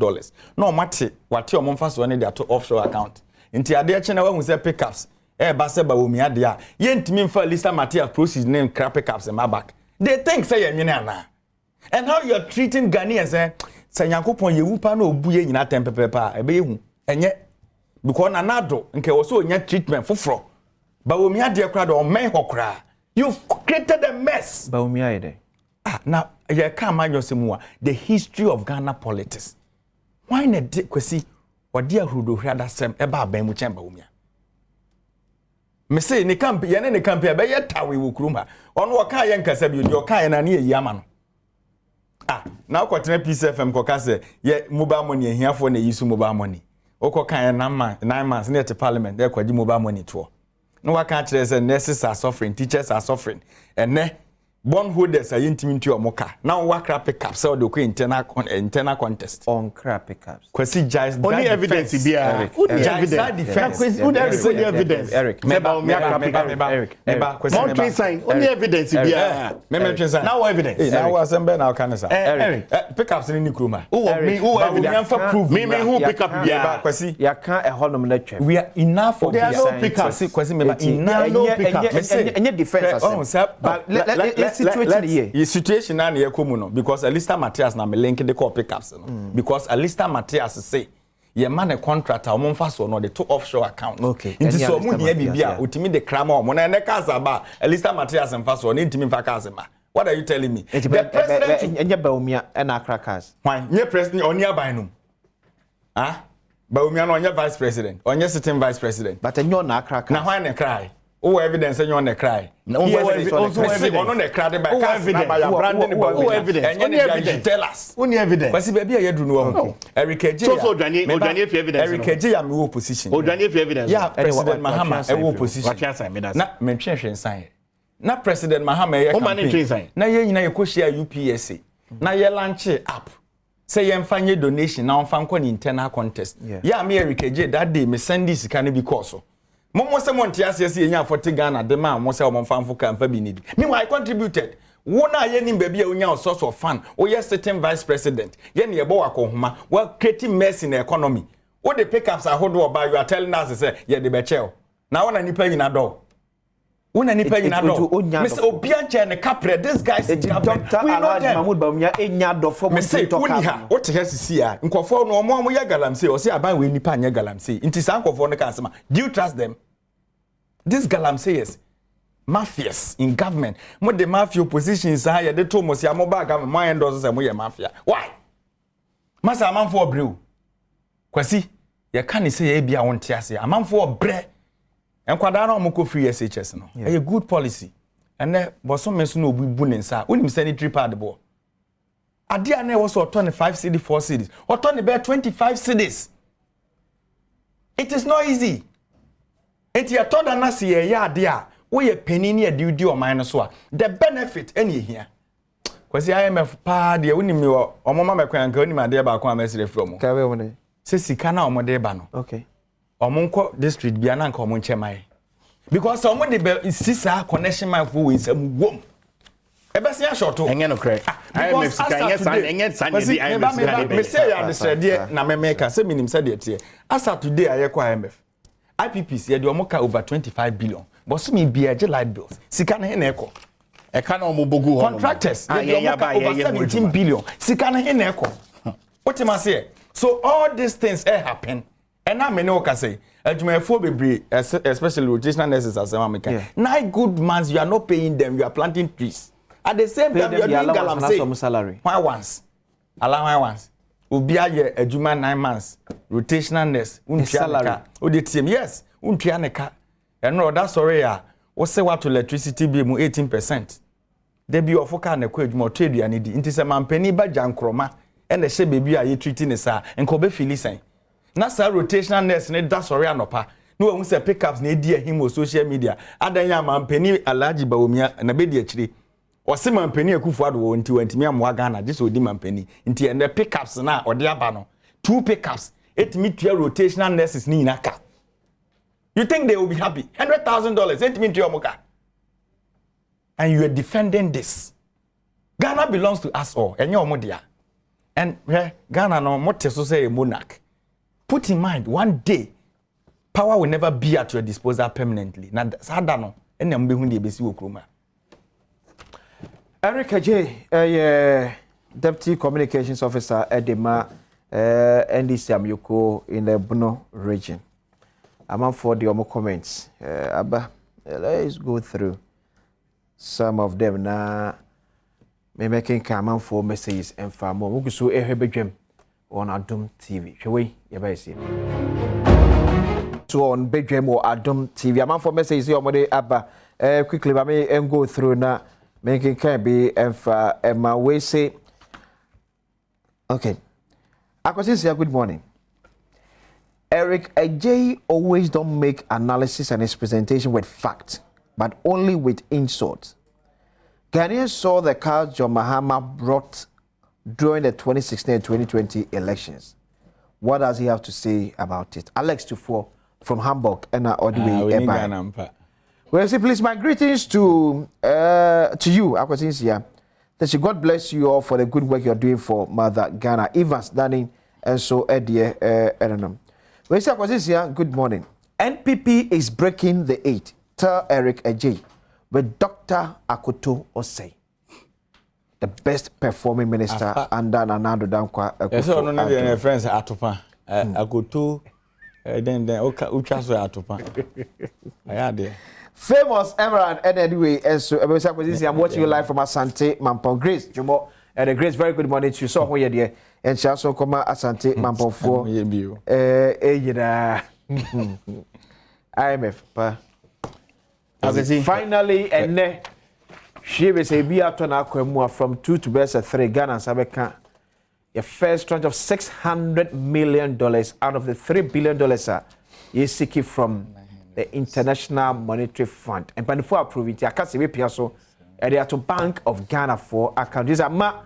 No mate what your momfas one their to offshore account. Inti ade chena we say pickups. Base ba omi ade a. Yentimi for Alista Matthias proceed name crap pickups in my back. They think say yenye na. And how you are treating Ghanaians, say Yankopon ye wupa no obuye nyina tempepepa ebe ehu enye because nanado nke also nya treatment foforo ba omi ade kra do men hokra you've created a mess ba omi ade now ye can man yosemu the history of Ghana politics why na kwesi odi ahrudo hwada sem eba ban mu chemba omi me say ni camp ye ne camp ebe ye tawe wo kuruma ono waka ye nkasa bi odi oka ye na ne yi ama no now kwatena PCFM koka say ye mobile money ehiafo na yisu mobile money okoka ye 9 months near to parliament there kwaji mobile money to no waka kire say nurses are suffering, teachers are suffering, and ne bondholders are intimate to omoka now wakra pick up so the internal contest on crap pickups kwesi jais only evidence be evidence Eric kwesi sign only evidence be now evidence now asembe now can say Eric pickups ni kroma who evidence for proof me who pick up be kwesi ya kan ehonom na twem we are enough for there are no pickups kwesi me enough pickups any defense but the situation na ye komu no because Alista Matthias na me link the call pickups no because Alista Matthias say ye man a contractor o monfa so no the two offshore account nti so mu hia bibia otimi de krama o mo na kasa ba Alista Matthias mfa so no ntimi mfa kasa ma what are you telling me the president enye baumia na crackers why nye president oni aban no baumia no onye vice president onye sitting vice president but enye na crackers na why na cry who evidence you on the cry? No evidence. On the cry by evidence. And tell us. Only evidence. But see, baby, I do know. Eric J. So Daniel evidence. Eric J. I'm in opposition. Daniel evidence. Yeah, President Mahama, I opposition. What can I say? Not mention sign. Not President Mahama. Oh, manage sign. Now you go share UPSA. Now you launch up. Say you find donation. Now I'm finding internal contest. Yeah, me Eric J. That day me send this can be because. Momo se monti asese enya 40 Ghana de ma mo se o monfamfo kan fa bi need. Me I contributed. Wona ye nim bia onya o source of fund. O ye sitting vice president. Ye ne ye bo wakohoma. We creating mess in the economy. O the pickups ahodo oba you are telling us say ye de be cheo. Na wona nipa nyina do. Wona nipa nyina do. Mr. Obianche ne capre this guys in government. Dr. Alhaji Mahmoud Bawumia enya do for mo to talk about. What he has see a nkofo no omo ya galamsey o say aban we nipa anya galamsey. Nti san nkofo no kan sema. Do you trust them? This galamseyers mafias in government. Mo the mafia positions are ya de to mo sia mo ba government mo endorse say mo ye mafia. Why? Masa amanfo obrew. Kwasi ye kan say ye bia won te ase. Amanfo obre. Enkwada na omko free SHS no. A good policy. And then boso menso no obi bu nensa. Unim sanitary pad bo. Ade ana was 25 cedi 4 cedis. Or 25 cedis. It is not easy. Enti ya toda na si ye ade a wo ye penini e di o man so a the benefit any here. Kwasi IMF pa de unim me omoma mekwan ka unim ade ba ko amesire from. Ka we woni. Se sika na omode ba no. Okay. Omonko district bia na nka omonche mai because omode be sisa connection mai for we sam wom ebesi a shorto enye no crack IMF sika enye san di IMF sika me say ya de na me make say minim say de tie asa today ayekwa IMF IPPs ye de omoka over 25 billion but so me bia je light bills sika na he na eko e ka na omobogu ho contractors ye de omoka over 17 billion sika na he na eko What am I say? So all these things happen. And now me know can say adwumayefo bebre especially rotational nurses as I make. 9 good months you are not paying them, you are planting trees. At the same time you are doing galamsey salary. Why once? Allow why once. Ubia ye adwuma 9 months. Rotational nurse salary. Yes, untua neka. And no that sorry ya. What say what to electricity bill 18%. Debi ofoka na kwa adwuma trade ya nidi. Inti se mampeni ba jankroma. And the she baby are you treating the sa and kobe filisan. Na sa rotational nurse ne da sorry anopa. No one say pickups ne dia him on social media. Adanya mampeni alaji bawumia na be dia chiri. O se mampeni akufu ado wo nti wantimi amwa Ghana just odi mampeni. Nti and the pickups na odi aba no. 2 pickups. It me 2 rotational nurses ni inaka. You think they will be happy? $100,000 it me 2 omoka. And you are defending this. Ghana belongs to us all. Enye omodia. And Ghana no mote so say a monarch. Put in mind, one day, power will never be at your disposal permanently. Na sada no, ene mbe hundi ebesi okroma. Eric Ajay, Deputy Communications Officer Edema, NDC Amyoko in the Bono region. I'm on for the omo comments. Abba, let's go through some of them now. Me making come for messages and far more. We so Bedwam on Adom TV. Shall we? So on Bedwam or Adom TV. I'm on for messages here on Abba. Quickly, I may go through now. Making can be and far and my way say. Okay. Akwasi, good morning. Eric Ajay always don't make analysis and his presentation with facts, but only with insults. Ghanaians saw the cards John Mahama brought during the 2016 and 2020 elections. What does he have to say about it? Alex Tufo from Hamburg and Odiwe. Well, say please, my greetings to you, Akwasinsia. That God bless you all for the good work you're doing for Mother Ghana. Evans, Danning, and so Eddie, I don't know. Well, say Akwasinsia, good morning. NPP is breaking the 8. Tell Eric Ajay. With Dr. Akoto Osei, the best performing minister under Nanado Dankwa. Yes, so no need friends Atopa. Akoto, then Uchaso Atopa. I had there. Famous Emerald, and anyway, and so I'm watching you live from Asante Mampong. Grace, Jumo, and Grace, very good morning to you. So, who you there? And she also come Asante Mampong for IMF, pa. Finally, and she will say, be out on Aquamua from 2 to best 3 Ghana Sabeka. Your first tranche of $600 million out of the $3 billion you seeking from the International Monetary Fund. And before approving it, I can't say we piaso, and they are to Bank of Ghana for account. These are ma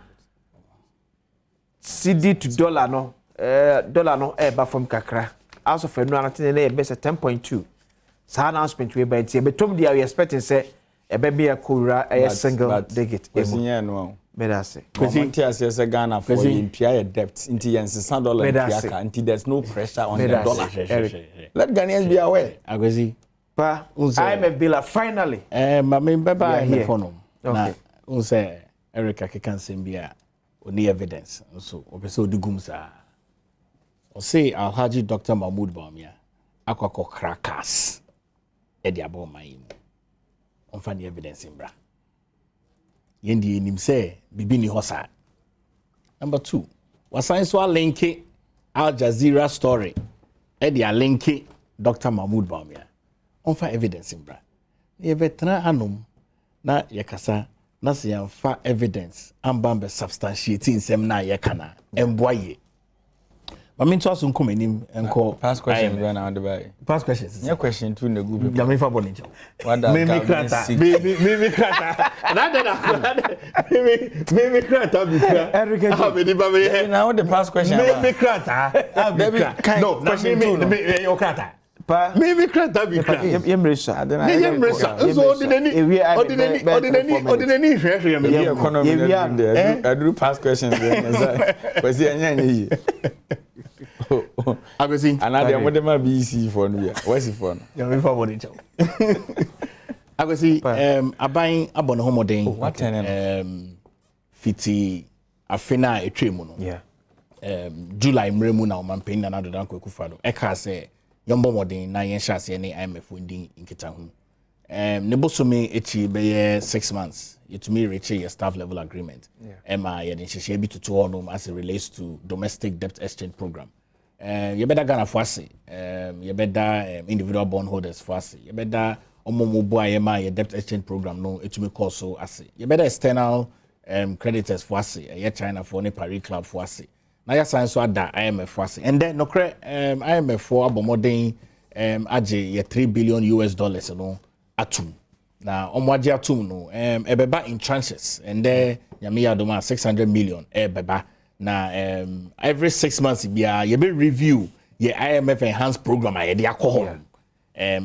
CD to dollar no, but from Kakra. Also for no, best 10.2. So announcement we by it. But Tom, they are expecting say a baby a kura a single digit. No. Better say. Because he Ghana for impia debt into $100 until there's no pressure on the dollar. Let Ghanaians be aware. Agwezi. Pa, IMF bill finally. Mami baba here for no. Okay. Unse Erica can send be only evidence. So opeso digumsa. O say Alhaji Dr. Mahmoud Bawumia akwako crackers. Edi abo mai on fa the evidence in bra yendi nim say bibi ni hosa. Number 2 wasan so linke Al Jazeera story edi a linke Dr. Mahmoud Bawumia on fa evidence in bra ye veteran anom na yakasa na se yanfa evidence ambambe substantiating nsem na yakana emboaye. But me to ask unkomenim enko past questions right now the past questions. Your question too the group. Ya me fa bonito. What does me krata. Me krata. Me krata bika. Eric. Now the past question. Me krata. No, question me your krata. Me krata bika. Yemresa. Yemresa. So ordinary hwehwe me. Economy. I do past questions then. Was he Agwezi. Another what dem be easy for no. Where's it for? Ya me fa bonito. Agwezi aban abon homoden. What fiti afena etwemu no. Yeah. July mremu na omanpen na do dan kwakufa do e ka say yombo modern na yen hyase ne IMF ndin nkita hu ne bosome echi be 6 months it me reach a staff level agreement ema ye den hyehye bi tutu honum as it relates to domestic debt exchange program you better Ghana for ase you better individual bond holders for ase you better omomobo ayema ye debt exchange program no etumi call so ase you better external creditors for ase ye China for ne Paris club for ase na ya san so ada IMF for ase and then no cre IMF for abomoden age ye $3 billion no atum na omwaje atum no ebeba in tranches and there nyame yadoma 600 million ebeba na every 6 months bia ye be review ye IMF enhanced program aye de akoho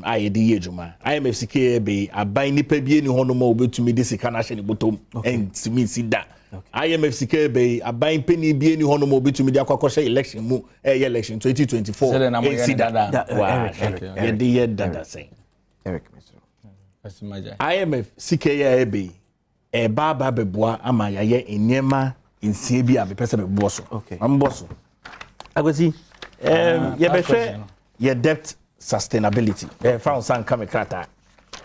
aye de yejuma IMF sike be aban nipa bie ni hono ma obetumi de sika na hye ne botom and simi sida IMF sike be aban peni bie ni hono ma obetumi de akokoshe election mu election 2024 sida ye de ye dada say Eric IMF sike ya be baba beboa ama yaye enyema insie bi a be pese be boso am boso agosi ye be hwe ye debt sustainability found some come krata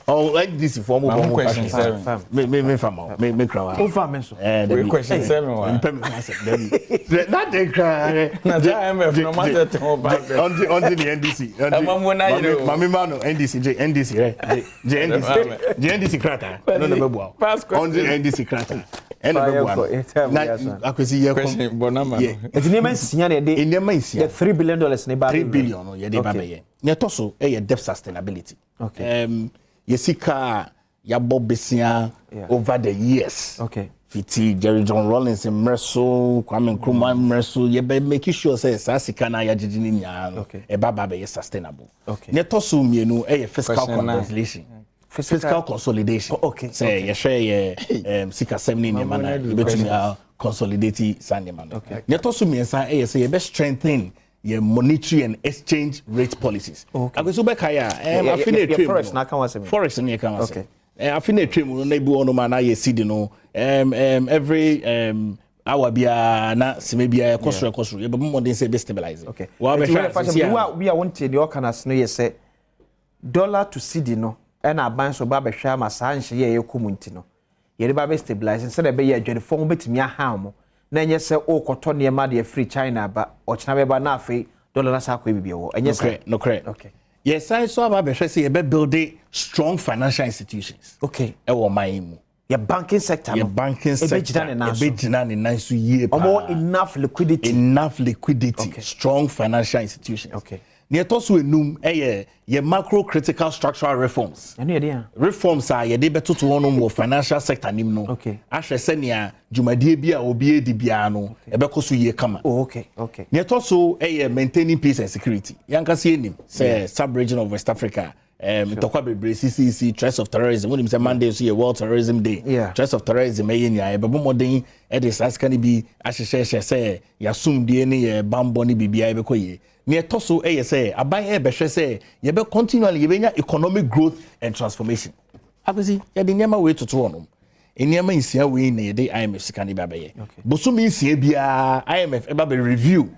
oh like this for mo question 7 me famo me krawa o fa me so question 7 one not the cry na IMF no matter to on the NDC mami mano NDC NDC krata no no bebo on the NDC krata ene bebo na akwesi ye question bonama eti ne mansia na de ne mansia $3 billion ne ba 3 billion no ye de ba be ye ne to so ye debt sustainability yesika ya bobesia over the years fiti Jerry John Rawlings mreso Kwame Nkrumah mreso ye be make sure say sa sika na ya jijini nya e baba be sustainable ne to so mienu fiscal consolidation say ye share ye sika 70 ne mana ye betumi consolidate sande mana ne to so miensa say ye be strengthen your monetary and exchange rate policies. Agoso be kaya afine trade forex na kan wasem. Forex na kan wasem. Afine trade no na bu ono ma na ye seed no every hour bia na seme bia kosoro ye be modern say be stabilize. Wa be hwa we want the okanas no ye say dollar to seed no na aban so ba be hwa ma sa nhye ye komunti no. Ye ba be stabilize instead be ye adwene fo betimi aha mo. Na enye se o koto ne ma de free China ba o china be ba na afi dollar na sa kwa bibie wo enye se no correct yes I so about be say e be build strong financial institutions e wo man mu your banking sector e be jina ne na so yie pa enough liquidity strong financial institutions ne to so enum ye macro critical structural reforms reforms are ye dey betoto honum wo financial sector nim no ahwe se ne dwumadie bi a obi edi bia no e be koso ye kama ne to so maintaining peace and security yanka se enim say sub region of West Africa tokwa bebre CCC threats of terrorism when him say Monday so ye world terrorism day threats of terrorism enya e be modern e dey saskani bi ahye say ya sumdie ne ye bambo ne bibia e be koye ne to so say aban e be hwe say ye be continually ye benya economic growth and transformation akwesi ye de nyama we toto honum enyama nsia we na ye de IMF sikani ba be ye bosumi nsia bia IMF e ba be review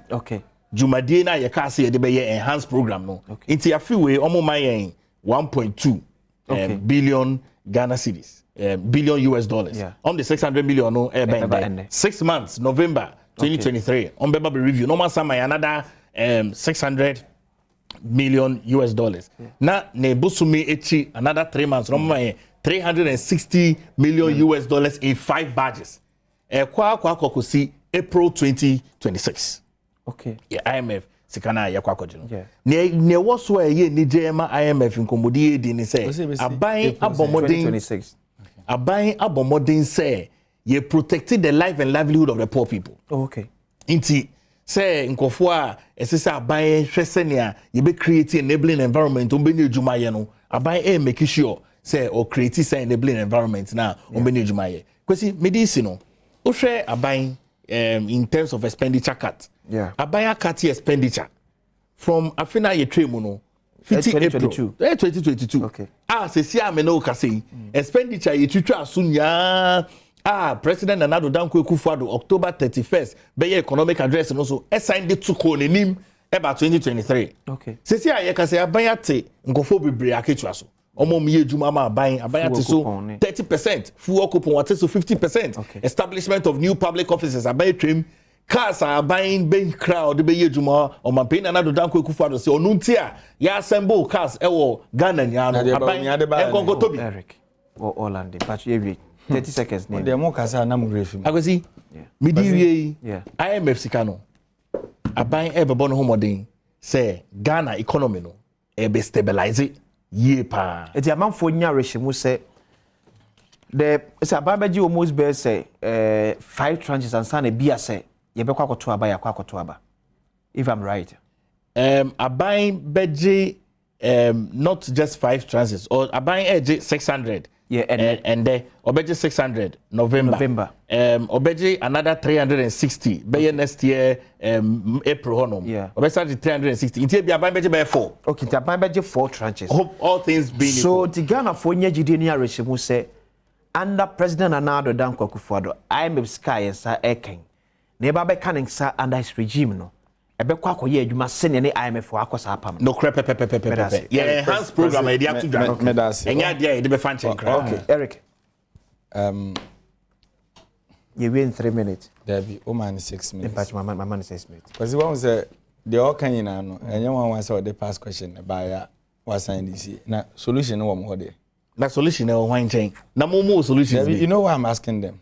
jumadie na ye ka say ye de be ye enhanced program no inti afi we omo man 1.2 billion Ghana cedis billion US dollars on the 600 million no 6 months November 2023 on be review no man sama another 600 million US dollars na ne busumi echi another 3 months no man 360 million US dollars in 5 batches kwa kokosi April 2026 IMF sikana ya kwakojino ne woso ye ni jema IMF nkomodi edi ni say aban abomodin say ye protected the life and livelihood of the poor people inti say nkofo a esese aban hwese ne ye be create enabling environment on be ne adwumaye no aban make sure say or create say enabling environment na on be ne adwumaye kwesi medicine no wo hwe aban in terms of expenditure cut abaya cut expenditure from afina ye tremu no 2022 se si amena o kase expenditure ye twitwa aso nya President Nana Danko Akufo-Addo October 31st be economic address no so signed it to konenim about 2023. Okay. Sesi a ye ka se aban ate nkofo bebre aketwa so. Omo me ejuma ma aban ate so 30%, full coupon ate so 50%. Okay. Establishment of new public offices aban trim cars are buying bank crowd be ejuma o man Nana Danko Akufo-Addo se onunti a ya assemble cars ewo Ghana nya no aban enkonko tobi Eric or Orlando but you 30 seconds name. The more kasa na mu refi. Akwesi. Me di wie. Yeah. IMF sika no. Aban ebebo no homodin say Ghana economy no e be stabilize ye pa. Eti amanfo nya rehemu say the aban beji almost be say 5 tranches and san e bia say ye be kwakoto aba ya kwakoto aba. If I'm right. Aban beji not just 5 tranches or aban eji 600. Yeah, and obeji 600 November. Obeji another 360 be next year April honum. Yeah. Obeji 360. Inti be aban beji be 4. Okay, the aban beji 4 tranches. Hope all things being so equal. the Ghana for nya jide ni arehemu say under President Nana Danko Akufo-Addo IMF sky ensa eken. Na eba be kan nsa under his regime no. Ebe kwa akoye adwuma sene ne IMF akosa apam. No crap pepe. Yeah, enhanced program idea to drag. Enya dia de be fan check. Okay, Eric. You win 3 minutes. There be man 6 minutes. Impact my man 6 minutes. Because one say the all can na no. Enya one answer the past question by was sign this. Na solution no mo there. Na solution no wan chain. Na mo solutions. You know why I'm asking them?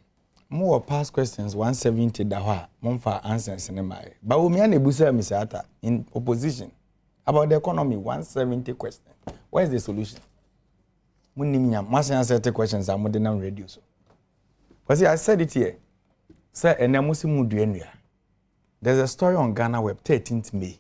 More past questions 170 dawa monfa answers in my but we me busa misata in opposition about the economy 170 questions. Where is the solution? Munimnya must answer the questions are modern radio so. Because I said it here. Sir enemusi muduenua. There's a story on Ghana Web 13th May.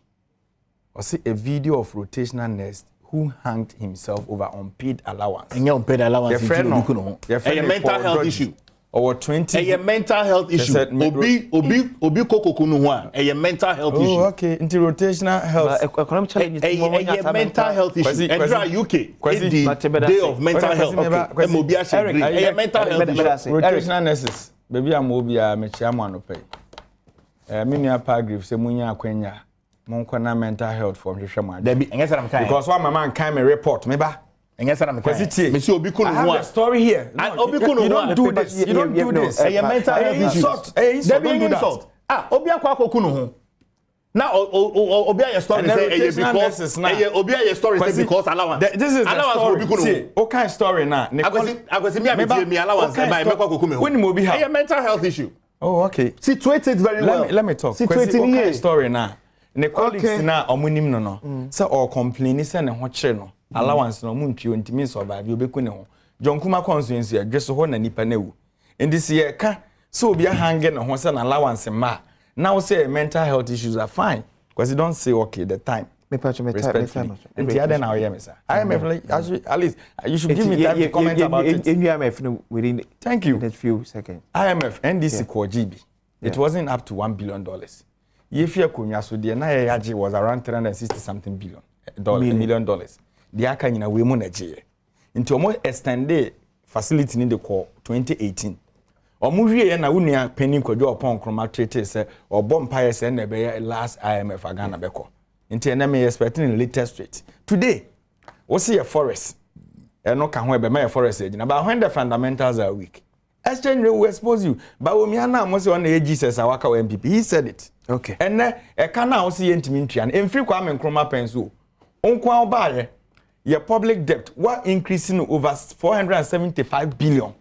I see a video of rotational nurse who hanged himself over unpaid allowance. And your unpaid allowance is a mental health issue. Or 20 a mental health issue. Obi kokokunu ho a mental health issue. Oh, okay. Into rotational health. Economic challenge a mental health issue. And UK day of mental health. Obi a mental health issue. Rotational nurses. Baby am obi a me chiamu anope. Me nua paragraph se munya akwanya. Monkona mental health for hwehwemu. Because one man can me report me ba. And yes, I'm saying, Monsieur Obi Kunu, I have a story here. And Obi Kunu, you don't do this. You don't do this. A mental health insult. There be insult. Obi Akwako Kunu. Now Obi a story say because Obi a story say because allowance. This is allowance Obi Kunu. What kind of story now? I go see me allowance by Mekwa Kunu. When Obi have a mental health issue. Oh, okay. Situated very well. Let me talk. Situated what kind of story now? Ne colleagues na omunim no. Say or complain say ne ho kire no. Allowance no muntwi ntimi survive obeku ne ho jonkuma constituency adweso ho na nipa na wu in this year ka so obi hanging no ho say na allowance ma now say mental health issues are fine because you don't say okay the time me patch me time and the other now hear me sir at least you should give me time to comment about it in IMF within thank you in a few seconds IMF NDC core GB it wasn't up to $1 billion if you kunya so the na yaji was around 360 something million dollars. The aka nyina we mu na gye nti omo extend facility ni de call 2018 omo hwie na wunua penny kwadwo opon kroma trete se obo empire se na be last IMF Ghana beko nti na me expecting latest rate today we see a forest no ka ho be my forest agina but when the fundamentals are weak exchange rate will expose you but we na mo se on na Jesus awaka wa MPP he said it okay and e ka na wo se yentimi ntwa na emfiri kwa me kroma penso onkwa obaare your public debt were increasing over 475 billion.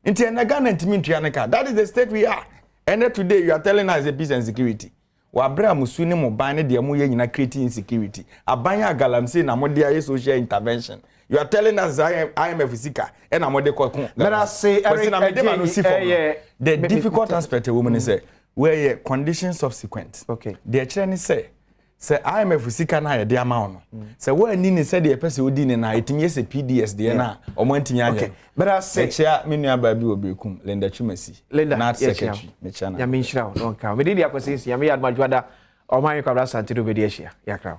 Into Ghana that is the state we are. And today you are telling us the peace and security. Wabra musuni mo bane de amuye nyina creating insecurity. Abanya galamse na modea social intervention. You are telling us IMF sika and amode kokon. Let us say the difficult aspect of women say where conditions subsequent. Okay. The chairman say IMF sika na ye de ama no say we ni ni say de pese odi ni na etimi say PDS de na omo antinya anya but I say chia me nua ba bi obekum Linda Chumasi Linda secretary me chia na ya me nhyira no nka me de akwese ya me yadmadwada o man kwabra santiro be de ahia ya kraw